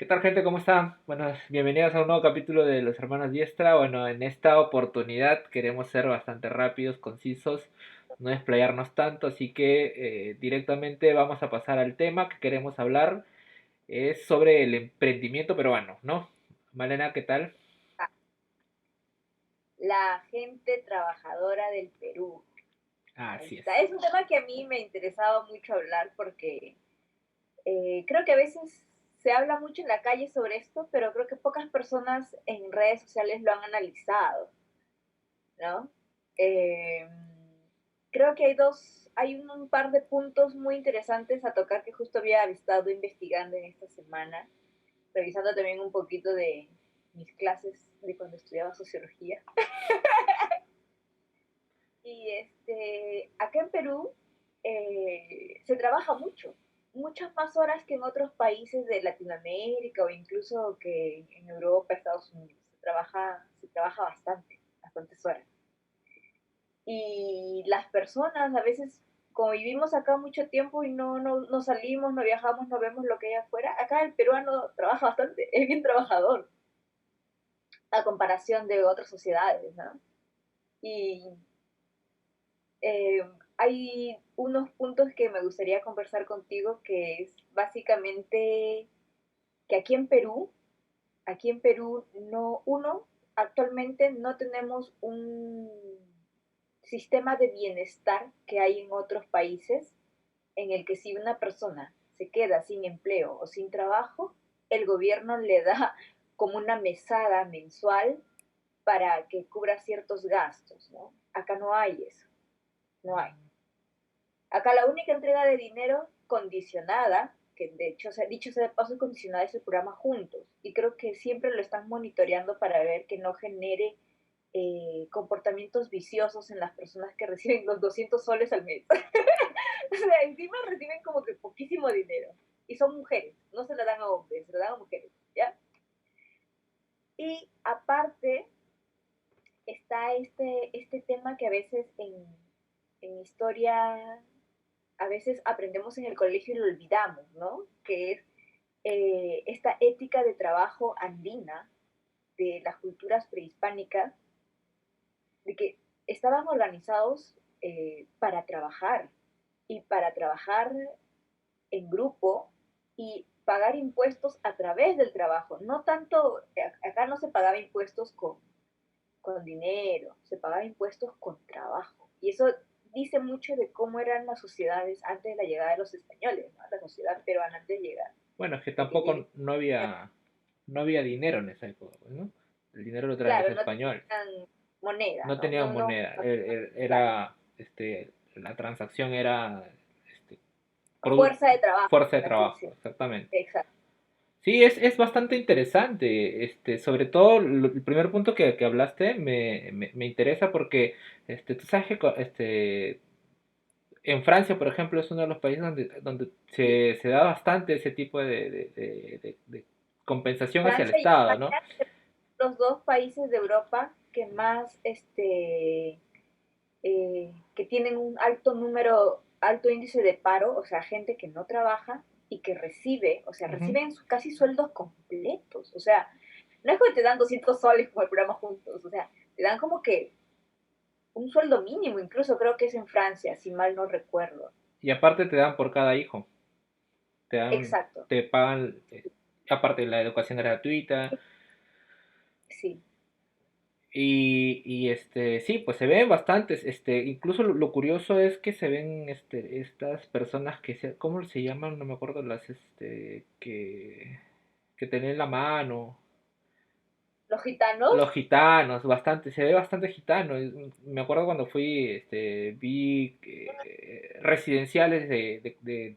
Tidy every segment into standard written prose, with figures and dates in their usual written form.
tal, gente? ¿Cómo están? Bueno, bienvenidos a un nuevo capítulo de Los Hermanos Diestra. Bueno, en esta oportunidad queremos ser bastante rápidos, concisos, no explayarnos tanto, así que directamente vamos a pasar al tema que queremos hablar. Es sobre el emprendimiento peruano, ¿no? Malena, ¿qué tal? La gente trabajadora del Perú. Ahí Así es. está. Es un tema que a mí me interesaba mucho hablar porque creo que a veces se habla mucho en la calle sobre esto, pero creo que pocas personas en redes sociales lo han analizado, ¿no? Eh, Creo que hay un par de puntos muy interesantes a tocar que justo había estado investigando en esta semana, revisando también un poquito de mis clases de cuando estudiaba sociología. Y acá en Perú se trabaja mucho, muchas más horas que en otros países de Latinoamérica o incluso que en Europa, Estados Unidos. Se trabaja bastante, bastantes horas. Y las personas a veces, como vivimos acá mucho tiempo y no salimos, no viajamos, no vemos lo que hay afuera, acá el peruano trabaja bastante, es bien trabajador a comparación de otras sociedades, ¿no? Y eh, hay unos puntos que me gustaría conversar contigo, que es básicamente que aquí en Perú actualmente no tenemos un sistema de bienestar que hay en otros países, en el que si una persona se queda sin empleo o sin trabajo, el gobierno le da como una mesada mensual para que cubra ciertos gastos, ¿no? Acá no hay eso, no hay. Acá la única entrega de dinero condicionada, que de hecho, dicho sea de paso, condicionada es el programa Juntos. Y creo que siempre lo están monitoreando para ver que no genere comportamientos viciosos en las personas que reciben los 200 soles al mes. O sea, encima reciben como que poquísimo dinero. Y son mujeres, no se lo dan a hombres, se lo dan a mujeres, ¿ya? Y aparte está este tema que a veces en historia a veces aprendemos en el colegio y lo olvidamos, ¿no? Que es esta ética de trabajo andina de las culturas prehispánicas, de que estaban organizados para trabajar en grupo y pagar impuestos a través del trabajo. No tanto, acá no se pagaba impuestos con dinero, se pagaba impuestos con trabajo. Y eso dice mucho de cómo eran las sociedades antes de la llegada de los españoles, ¿no? La sociedad peruana antes de llegar, Bueno, es que de que tampoco llegue. no había dinero en esa época, pues, ¿no? El dinero lo traen los Claro, no españoles. tenían moneda, No ¿no? tenían No, moneda. claro. La transacción era Fuerza de trabajo, fuerza de por así trabajo, decirlo. exactamente. Exacto. Sí, es bastante interesante. Sobre todo el primer punto que hablaste me interesa porque tú sabes que en Francia, por ejemplo, es uno de los países donde Sí. se da bastante ese tipo de compensación hacia el Francia y Estado, ¿no? España, los dos países de Europa que más, que tienen un alto índice de paro, o sea, gente que no trabaja y que recibe, o sea, Ujú. reciben casi sueldos completos, o sea, no es que te dan 200 soles como el programa Juntos, o sea, te dan como que un sueldo mínimo, incluso creo que es en Francia, si mal no recuerdo. Y aparte te dan por cada hijo. Te dan, Exacto, te pagan, aparte la educación gratuita. sí. Sí, pues se ven bastantes, incluso lo curioso es que se ven, estas personas ¿cómo se llaman? No me acuerdo, que tienen la mano, Los gitanos, los gitanos, bastante, se ve bastante gitano. Me acuerdo cuando fui, vi residenciales de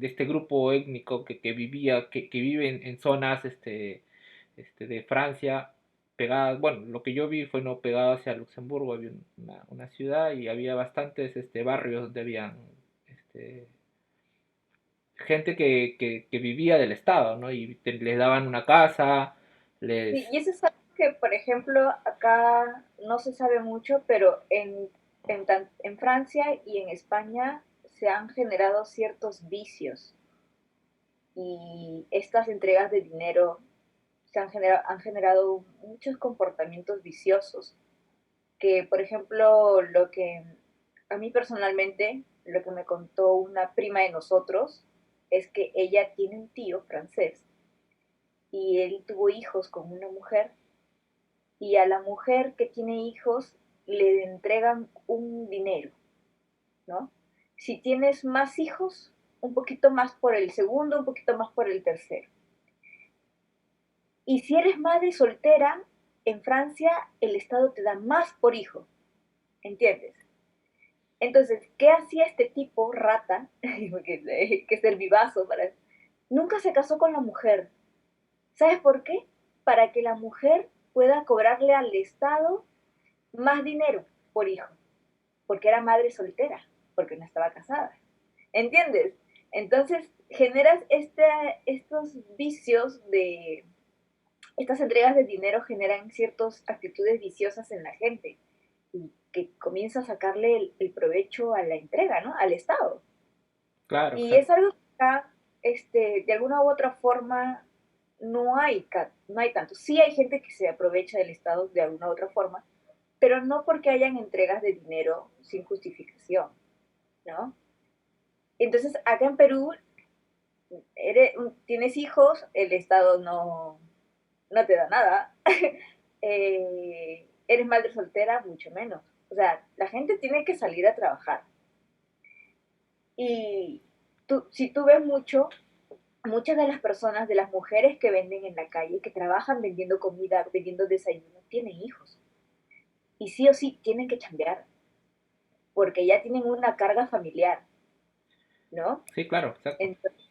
este grupo étnico que vive en zonas, de Francia, pegadas, bueno, lo que yo vi fue no pegado hacia Luxemburgo, había una ciudad y había bastantes, barrios donde había, este, gente que vivía del Estado, ¿no? Y les daban una casa, sí, les... y eso es algo que, por ejemplo, acá no se sabe mucho, pero en Francia y en España se han generado ciertos vicios y estas entregas de dinero han generado muchos comportamientos viciosos que, por ejemplo, lo que a mí personalmente, lo que me contó una prima de nosotros, es que ella tiene un tío francés y él tuvo hijos con una mujer y a la mujer que tiene hijos le entregan un dinero, ¿no? Si tienes más hijos, un poquito más por el segundo, un poquito más por el tercero. Y si eres madre soltera, en Francia el Estado te da más por hijo, ¿entiendes? Entonces, ¿qué hacía este tipo, rata, que ser vivazo, nunca se casó con la mujer? ¿Sabes por qué? Para que la mujer pueda cobrarle al Estado más dinero por hijo, porque era madre soltera, porque no estaba casada. ¿Entiendes? Entonces generas estos vicios de, estas entregas de dinero generan ciertas actitudes viciosas en la gente y que comienza a sacarle el provecho a la entrega, ¿no? Al Estado. Claro, Y exacto. es algo que acá, de alguna u otra forma, no hay tanto. Sí hay gente que se aprovecha del Estado de alguna u otra forma, pero no porque hayan entregas de dinero sin justificación, ¿no? Entonces, acá en Perú, tienes hijos, el Estado no te da nada. Eres madre soltera, mucho menos. O sea, la gente tiene que salir a trabajar. Y si tú ves muchas de las personas, de las mujeres que venden en la calle, que trabajan vendiendo comida, vendiendo desayuno, tienen hijos. Y sí o sí tienen que chambear, porque ya tienen una carga familiar, ¿no? Sí, claro, exacto. Entonces,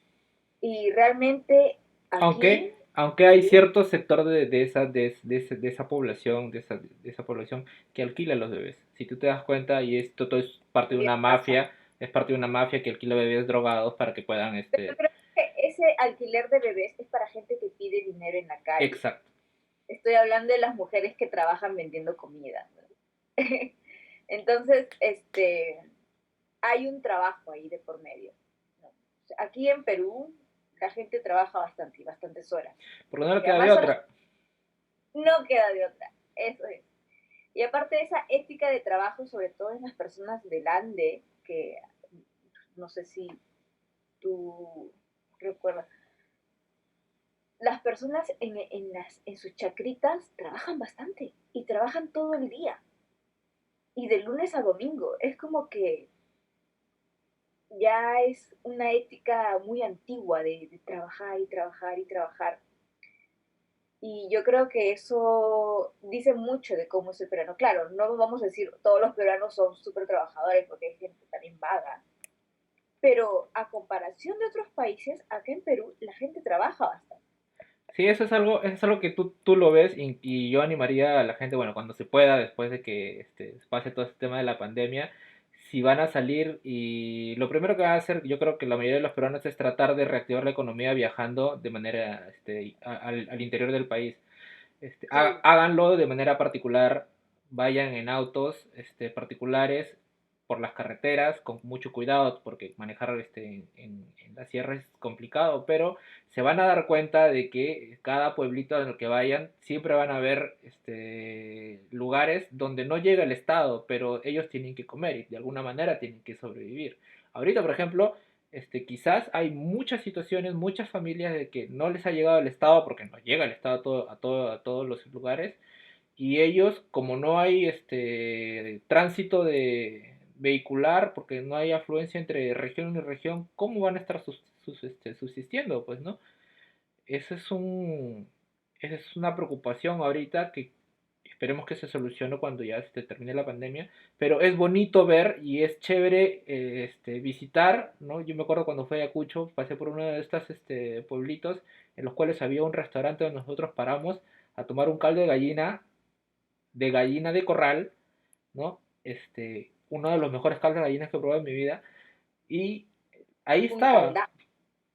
y realmente aquí, Aunque hay cierto sector de esa población, de esa población que alquila los bebés. Si tú te das cuenta, y esto todo es parte de una pasa. mafia, es parte de una mafia que alquila bebés drogados para que puedan, Pero creo que ese alquiler de bebés es para gente que pide dinero en la calle. exacto. Estoy hablando de las mujeres que trabajan vendiendo comida, ¿no? Entonces, hay un trabajo ahí de por medio, ¿no? Aquí en Perú, la gente trabaja bastante, bastantes horas. Porque no le Ya queda de más horas otra. no queda de otra. Eso es. Y aparte de esa ética de trabajo, sobre todo en las personas del Ande, que no sé si tú recuerdas, las personas en sus chacritas trabajan bastante y trabajan todo el día y de lunes a domingo. Es como que ya es una ética muy antigua de trabajar y trabajar y trabajar. Y yo creo que eso dice mucho de cómo es el peruano. Claro, no vamos a decir todos los peruanos son súper trabajadores porque hay gente también vaga, pero a comparación de otros países, acá en Perú la gente trabaja bastante. Sí, eso es algo que tú lo ves y yo animaría a la gente, bueno, cuando se pueda, después de que pase todo este tema de la pandemia, si van a salir y lo primero que van a hacer, yo creo que la mayoría de los peruanos es tratar de reactivar la economía viajando de manera al interior del país. Sí, Háganlo de manera particular, vayan en autos particulares por las carreteras con mucho cuidado porque manejar en la sierra es complicado, pero se van a dar cuenta de que cada pueblito en el que vayan siempre van a haber lugares donde no llega el Estado, pero ellos tienen que comer y de alguna manera tienen que sobrevivir. Ahorita, por ejemplo, quizás hay muchas situaciones, muchas familias de que no les ha llegado el Estado porque no llega el Estado a todos los lugares y ellos como no hay tránsito de vehicular porque no hay afluencia entre región y región, ¿cómo van a estar subsistiendo? Pues no, eso es esa es una preocupación ahorita que esperemos que se solucione cuando ya se termine la pandemia, pero es bonito ver y es chévere visitar, ¿no? Yo me acuerdo cuando fui a Ayacucho, pasé por uno de estos pueblitos en los cuales había un restaurante donde nosotros paramos a tomar un caldo de gallina de corral, ¿no? Uno de los mejores caldos de gallinas que he probado en mi vida y ahí un estaba, calda.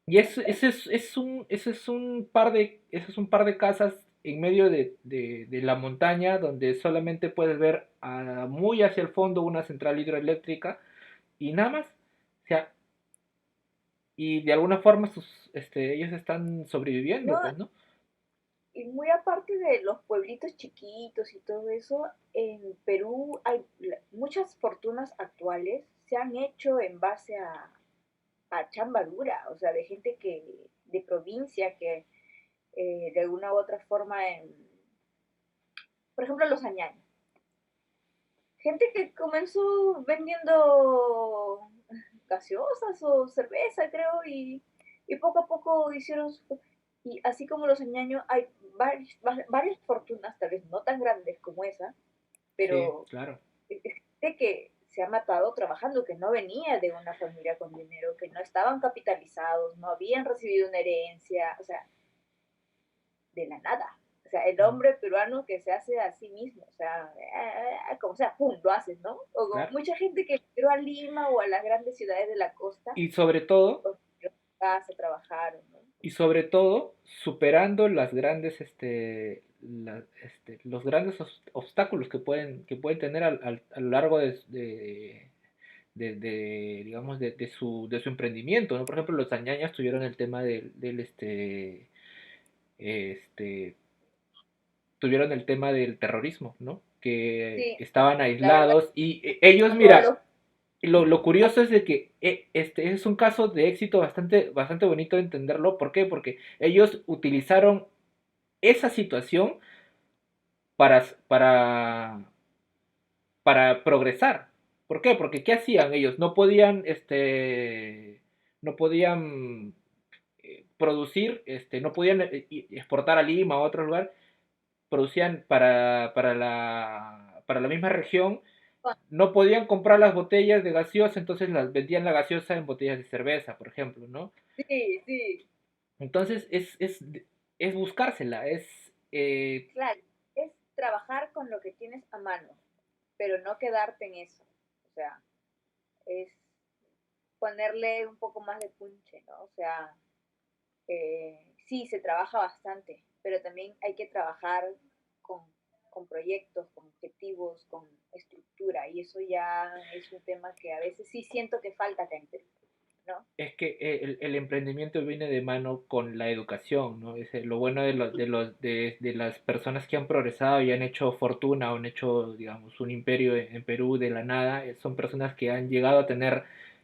y ese es un par ese es un par de casas en medio de la montaña donde solamente puedes ver muy hacia el fondo una central hidroeléctrica y nada más. O sea, y de alguna forma ellos están sobreviviendo, No, pues, ¿no? y muy aparte de los pueblitos chiquitos y todo eso, en Perú hay muchas fortunas actuales se han hecho en base a chamba dura, o sea, de gente que de provincia que de alguna u otra forma, por ejemplo, los añaños. Gente que comenzó vendiendo gaseosas o cerveza, creo, y poco a poco hicieron y así como los añaños, hay varias fortunas, tal vez no tan grandes como esa, Sí, pero claro. es gente que se ha matado trabajando, que no venía de una familia con dinero, que no estaban capitalizados, no habían recibido una herencia, o sea, de la nada. O sea, el Mm, hombre peruano que se hace a sí mismo, o sea, como sea, pum, lo haces, ¿no? O como claro. mucha gente que migró a Lima o a las grandes ciudades de la costa, Y sobre todo, o casa, trabajaron, ¿no? superando las grandes, los grandes obstáculos que pueden tener a lo largo digamos, de su emprendimiento, ¿no? Por ejemplo, los Añañas tuvieron el tema este, tuvieron el tema del terrorismo, ¿no? Que Sí, estaban la verdad, aislados y ellos, como todos mira, los... lo curioso es de que este es un caso de éxito bastante bonito de entenderlo. ¿Por qué? Porque ellos utilizaron esa situación para, para, para progresar. ¿Por qué? Porque ¿qué hacían ellos? No podían producir, no podían exportar a Lima o a otro lugar, producían para la misma región, no podían comprar las botellas de gaseosa, entonces las vendían la gaseosa en botellas de cerveza, por ejemplo, ¿no? Sí, sí, Entonces es buscársela, claro, es trabajar con lo que tienes a mano, pero no quedarte en eso. O sea, es ponerle un poco más de punche, ¿no? O sea, sí, se trabaja bastante, pero también hay que trabajar con, con proyectos, con objetivos, con estructura, y eso ya es un tema que a veces sí siento que falta acá en Perú, ¿no? es que el emprendimiento viene de mano con la educación, ¿no? Lo bueno de las personas que han progresado y han hecho fortuna o han hecho, digamos, un imperio en Perú de la nada, son personas que han llegado a tener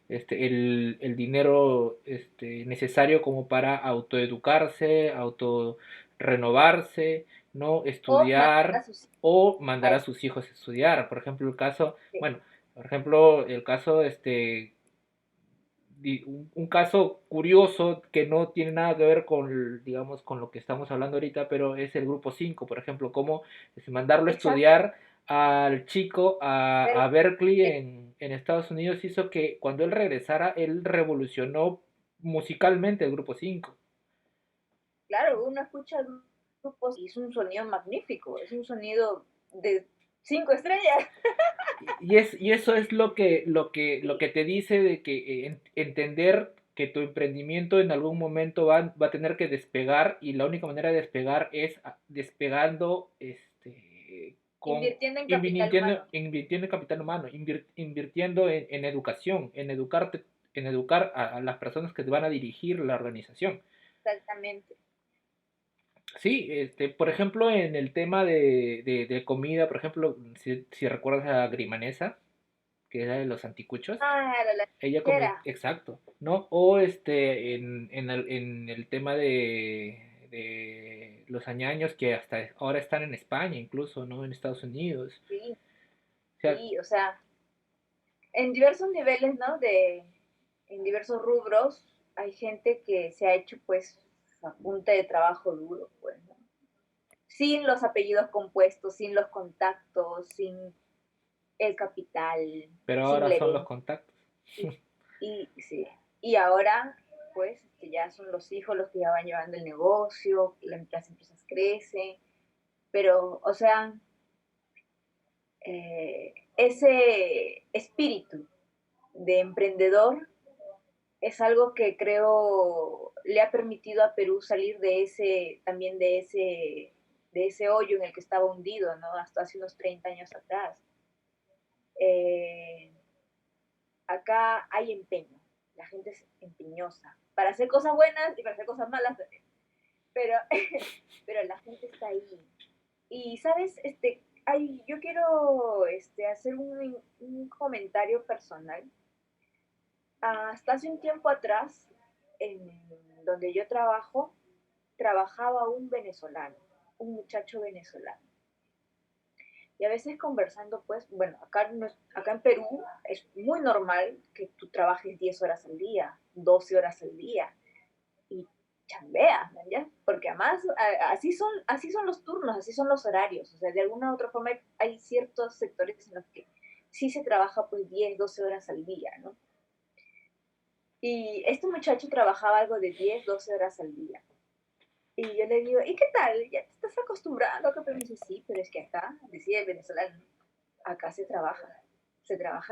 el dinero necesario como para autoeducarse, auto renovarse, ¿no? O mandar a Estudiar sus hijos o a mandar a eso. sus hijos a estudiar. Por ejemplo, Sí, bueno, por ejemplo, el caso un caso curioso que no tiene nada que ver con, digamos, con lo que estamos hablando ahorita, pero es el grupo 5 por ejemplo, cómo mandarlo a exacto. estudiar al chico Pero, a Berkeley en Estados Unidos hizo que cuando él regresara, él revolucionó musicalmente el grupo 5. claro, uno escucha grupos y es un sonido magnífico, es un sonido de 5 estrellas. Y eso es lo que te dice de que entender que tu emprendimiento en algún momento va a tener que despegar y la única manera de despegar es despegando con Invirtiendo en capital humano. invirtiendo en capital humano, invirtiendo en educación, en educar a las personas que te van a dirigir la organización. Exactamente. Sí, por ejemplo, en el tema de comida, por ejemplo, si recuerdas a Grimanesa, que era de los anticuchos, Ah, la ella comió, lechera. exacto, ¿no? O en el tema de los añaños que hasta ahora están en España, incluso, ¿no? En Estados Unidos. Sí, O sea, sí, o sea, en diversos niveles, ¿no? En diversos rubros, hay gente que se ha hecho, pues, a punta de trabajo duro, pues, ¿no? Sin los apellidos compuestos, sin los contactos, sin el capital, pero sin ahora la son los herencia. contactos. Sí. Y ahora, pues, ya son los hijos los que ya van llevando el negocio, las empresas crecen, pero, o sea, ese espíritu de emprendedor es algo que creo le ha permitido a Perú salir de ese, también de ese hoyo en el que estaba hundido, ¿no? Hasta hace unos 30 años atrás. Eh, Acá hay empeño, la gente es empeñosa para hacer cosas buenas y para hacer cosas malas también. Pero, pero la gente está ahí. Y, ¿sabes? Yo quiero hacer un comentario personal. Hasta hace un tiempo atrás, en donde yo trabajo, trabajaba un venezolano, un muchacho venezolano. Y a veces conversando, pues, bueno, acá en Perú es muy normal que tú trabajes 10 horas al día, 12 horas al día y chambeas, ¿ya? Porque además así son los turnos, así son los horarios. O sea, de alguna u otra forma hay ciertos sectores en los que sí se trabaja pues 10, 12 horas al día, ¿no? Y este muchacho trabajaba algo de 10, 12 horas al día. Y yo le digo, ¿y qué tal? ¿Ya te estás acostumbrando? Que me dice, sí, pero es que acá, decía el venezolano, acá se trabaja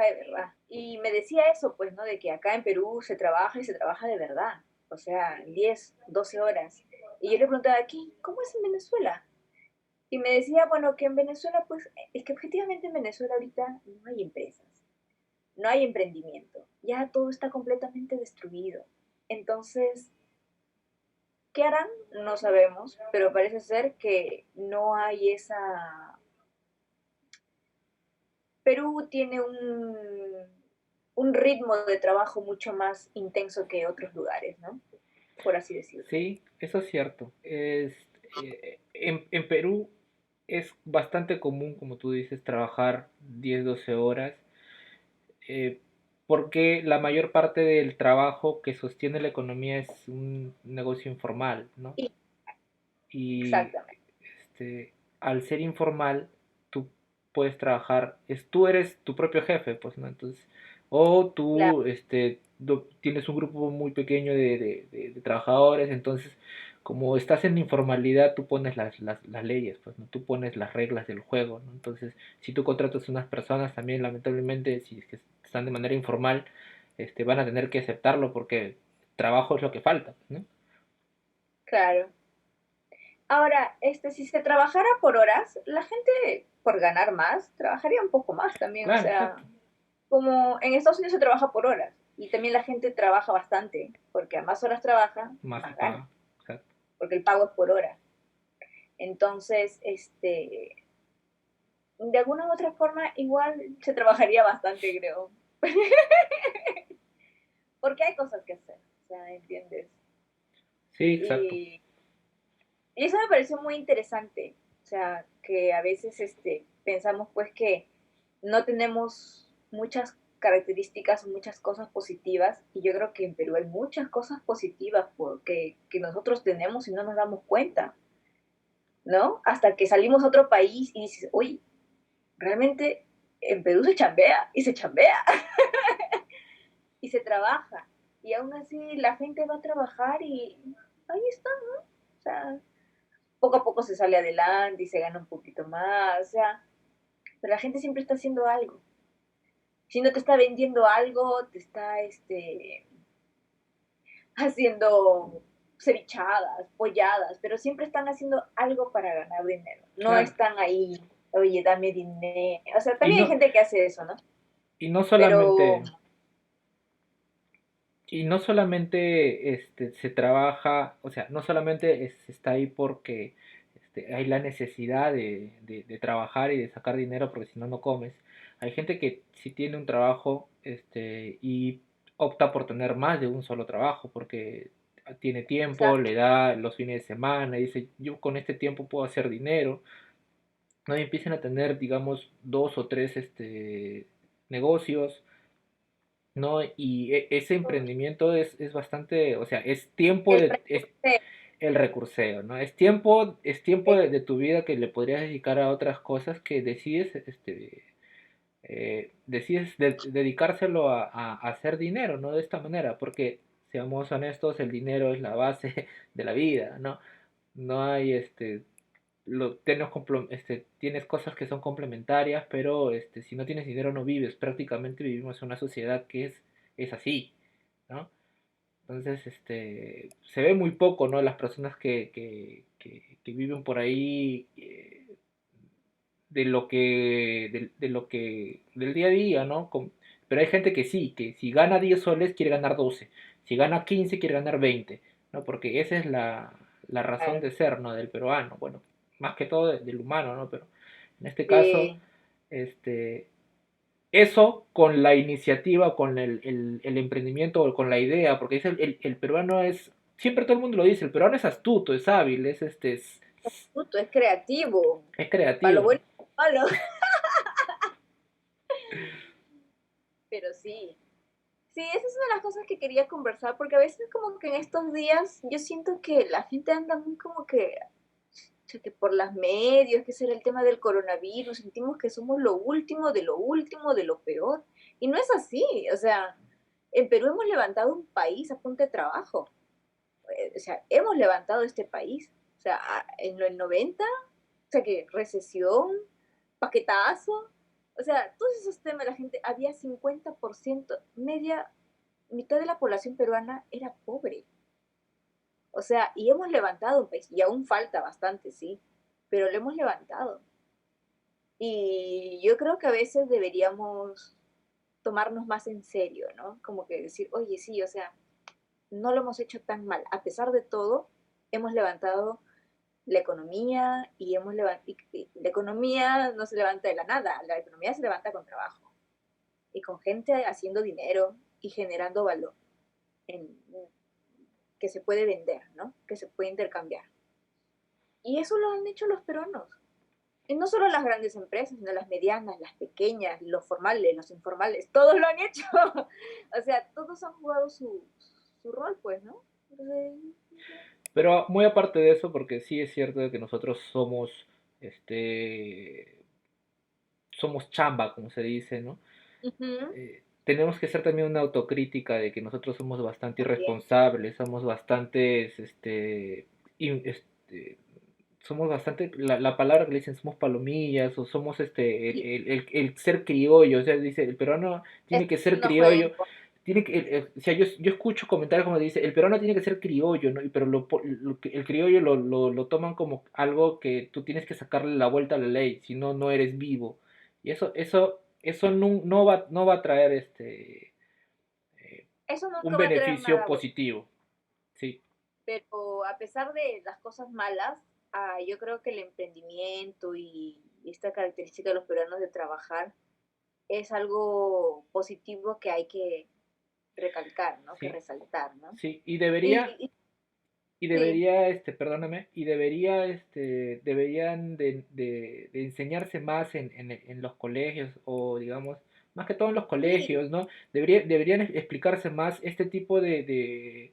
de verdad. Y me decía eso, pues, ¿no? De que acá en Perú se trabaja y se trabaja de verdad. O sea, 10, 12 horas. Y yo le preguntaba aquí, ¿cómo es en Venezuela? Y me decía, bueno, que en Venezuela, pues, es que objetivamente en Venezuela ahorita no hay empresas, no hay emprendimiento, ya todo está completamente destruido. Entonces, ¿qué harán? No sabemos, pero parece ser que no hay esa... Perú tiene un ritmo de trabajo mucho más intenso que otros lugares, ¿no? Por así decirlo. Sí, eso es cierto. En Perú es bastante común, como tú dices, trabajar 10 12 horas, eh, porque la mayor parte del trabajo que sostiene la economía es un negocio informal, ¿no? Y, Y exactamente. al ser informal, tú puedes trabajar, tú eres tu propio jefe, pues, ¿no? Entonces, o Claro, tú tienes un grupo muy pequeño de trabajadores, entonces, como estás en informalidad, tú pones las leyes, pues, ¿no? Tú pones las reglas del juego, ¿no? Entonces, si tú contratas unas personas, también, lamentablemente, si es que están de manera informal, van a tener que aceptarlo porque trabajo es lo que falta, ¿no? claro. Ahora, si se trabajara por horas, la gente, por ganar más, trabajaría un poco más también. O Claro, sea, exacto. como en Estados Unidos se trabaja por horas y también la gente trabaja bastante, porque a más horas trabaja, Más se más gana, paga. Exacto. porque el pago es por hora. Entonces, de alguna u otra forma, igual se trabajaría bastante, creo. Porque hay cosas que hacer, o sea, ¿entiendes? Sí, exacto. Y, y eso me pareció muy interesante, o sea, que a veces pensamos pues que no tenemos muchas características, muchas cosas positivas, y yo creo que en Perú hay muchas cosas positivas que nosotros tenemos y no nos damos cuenta, ¿no? Hasta que salimos a otro país y dices, oye, realmente en Perú se chambea y se chambea y se trabaja. Y aún así la gente va a trabajar y ahí está, ¿no? O sea, poco a poco se sale adelante y se gana un poquito más, o sea, pero la gente siempre está haciendo algo. Si no te está vendiendo algo, te está haciendo cevichadas, polladas, pero siempre están haciendo algo para ganar dinero. No Claro. están ahí, oye, dame dinero. O sea, Y también hay no, gente que hace eso, ¿no? y no Pero, solamente, y no solamente se trabaja, o sea, no solamente está ahí porque hay la necesidad de trabajar y de sacar dinero porque si no, no comes. Hay gente que sí tiene un trabajo y opta por tener más de un solo trabajo porque tiene tiempo, le exacto, da los fines de semana y dice, yo con este tiempo puedo hacer dinero, ¿no? Y empiezan a tener, digamos, dos o tres negocios, ¿no? Y ese emprendimiento es bastante, o sea, es tiempo el es recurso, el recurseo, ¿no? Es tiempo de tu vida que le podrías dedicar a otras cosas que decides, decides dedicárselo a hacer dinero, ¿no? De esta manera, porque seamos honestos, el dinero es la base de la vida, ¿no? No hay, tienes cosas que son complementarias, pero si no tienes dinero no vives. Prácticamente vivimos en una sociedad que es así, ¿no? Entonces, se ve muy poco, ¿no? Las personas que viven por ahí de lo que, del día a día, ¿no? Pero hay gente que sí, que si gana 10 soles quiere ganar 12, si gana 15 quiere ganar 20, ¿no? Porque esa es la razón Claro. de ser, ¿no? Del peruano, bueno, más que todo del humano, ¿no? Pero en este caso, Sí, este, eso con la iniciativa, con el emprendimiento o con la idea, porque dice el peruano es, siempre todo el mundo lo dice, el peruano es astuto, es hábil, justo, es creativo, es para lo creativo. bueno y para lo malo, pero sí. Sí, esa es una de las cosas que quería conversar, porque a veces como que en estos días yo siento que la gente anda muy como que, o sea, que por las medios, que será el tema del coronavirus, sentimos que somos lo último, de lo último, de lo peor. Y no es así, o sea, en Perú hemos levantado un país a punta de trabajo. O sea, hemos levantado este país. O sea, en los 90, o sea, que recesión, paquetazo, o sea, todos esos temas, la gente, había 50%, mitad de la población peruana era pobre. O sea, y hemos levantado un país, y aún falta bastante, sí, pero lo hemos levantado. Y yo creo que a veces deberíamos tomarnos más en serio, ¿no? Como que decir, oye, sí, o sea, no lo hemos hecho tan mal. A pesar de todo, hemos levantado la economía y la economía no se levanta de la nada, la economía se levanta con trabajo y con gente haciendo dinero y generando valor en, que se puede vender, ¿no? Que se puede intercambiar. Y eso lo han hecho los peruanos. Y no solo las grandes empresas, sino las medianas, las pequeñas, los formales, los informales, todos lo han hecho. O sea, todos han jugado su rol, pues, ¿no? Entonces, Pero muy aparte de eso, porque sí es cierto que nosotros este, somos chamba, como se dice, ¿no? uh-huh, Tenemos que hacer también una autocrítica de que nosotros somos bastante también. irresponsables, somos bastantes, somos bastante, la palabra que le dicen somos palomillas, o somos Sí, el ser criollo, o sea, dice, el peruano tiene eso que sí ser nos juega en criollo, tiene que, o sea, yo escucho comentarios como dice, el peruano tiene que ser criollo, ¿no? Pero el criollo lo toman como algo que tú tienes que sacarle la vuelta a la ley, si no, no eres vivo. Y eso no va a traer eh, eso un nunca va a traer beneficio nada bueno. positivo, ¿sí? Pero a pesar de las cosas malas, yo creo que el emprendimiento y esta característica de los peruanos de trabajar es algo positivo que hay que recalcar, ¿no? Que Sí, resaltar, ¿no? sí, Y, y sí, perdóname, deberían de enseñarse más en los colegios, o digamos, más que todo en los sí, colegios, ¿no? Deberían explicarse más este tipo de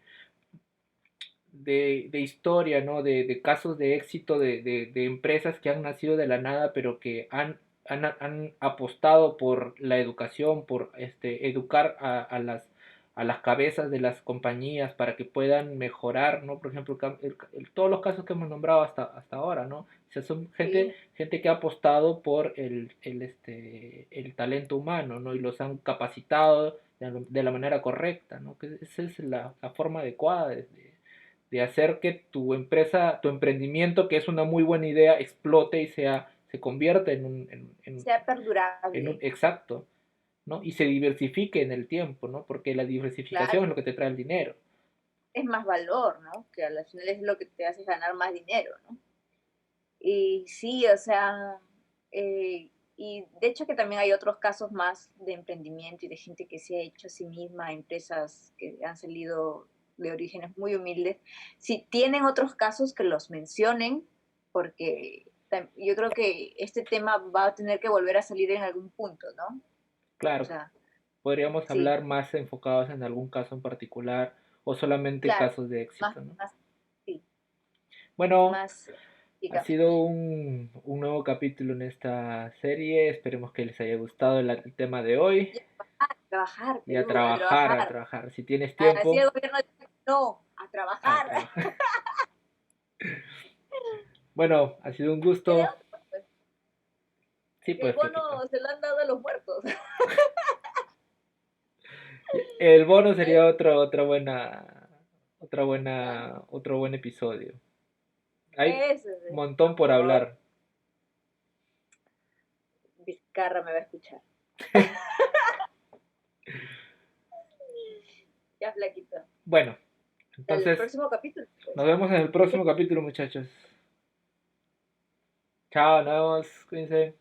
historia, ¿no? De casos de éxito de empresas que han nacido de la nada, pero que han apostado por la educación, por educar a las cabezas de las compañías para que puedan mejorar, ¿no? Por ejemplo, todos los casos que hemos nombrado hasta ahora, ¿no? O sea, son sí, gente que ha apostado por el talento humano, ¿no? Y los han capacitado de la manera correcta, ¿no? Que esa es la forma adecuada de hacer que tu empresa, tu emprendimiento, que es una muy buena idea, explote y se convierta sea en un perdurable, exacto, ¿no? Y se diversifique en el tiempo, ¿no? Porque la diversificación es claro, lo que te trae el dinero. es más valor, ¿no? Que al final es lo que te hace ganar más dinero, ¿no? Y sí, o sea, y de hecho que también hay otros casos más de emprendimiento y de gente que se ha hecho a sí misma, empresas que han salido de orígenes muy humildes. Si tienen otros casos que los mencionen, porque yo creo que este tema va a tener que volver a salir en algún punto, ¿no? O Claro, sea, podríamos sí, hablar más enfocados en algún caso en particular o solamente claro, casos de más, éxito, ¿no? más, sí, Bueno, más ha sido específicamente. un nuevo capítulo en esta serie. Esperemos que les haya gustado el tema de hoy. Y a trabajar, Y a Perú, a trabajar, a trabajar. trabajar. Si tienes Así el tiempo, gobierno dice, no, a a trabajar. trabajar. Bueno, ha sido un ¿Qué de gusto. otro? Pues, Sí, que el pues, Flaquito. bono se lo han dado a los muertos. El bono sería Ay, ah, otro buen episodio. Hay ese un es montón por mejor. hablar. Vizcarra me va a escuchar. Ya, flaquito. Bueno, Hasta el entonces próximo capítulo, nos pues. vemos en el próximo capítulo, muchachos. Chao, nos vemos, cuídense.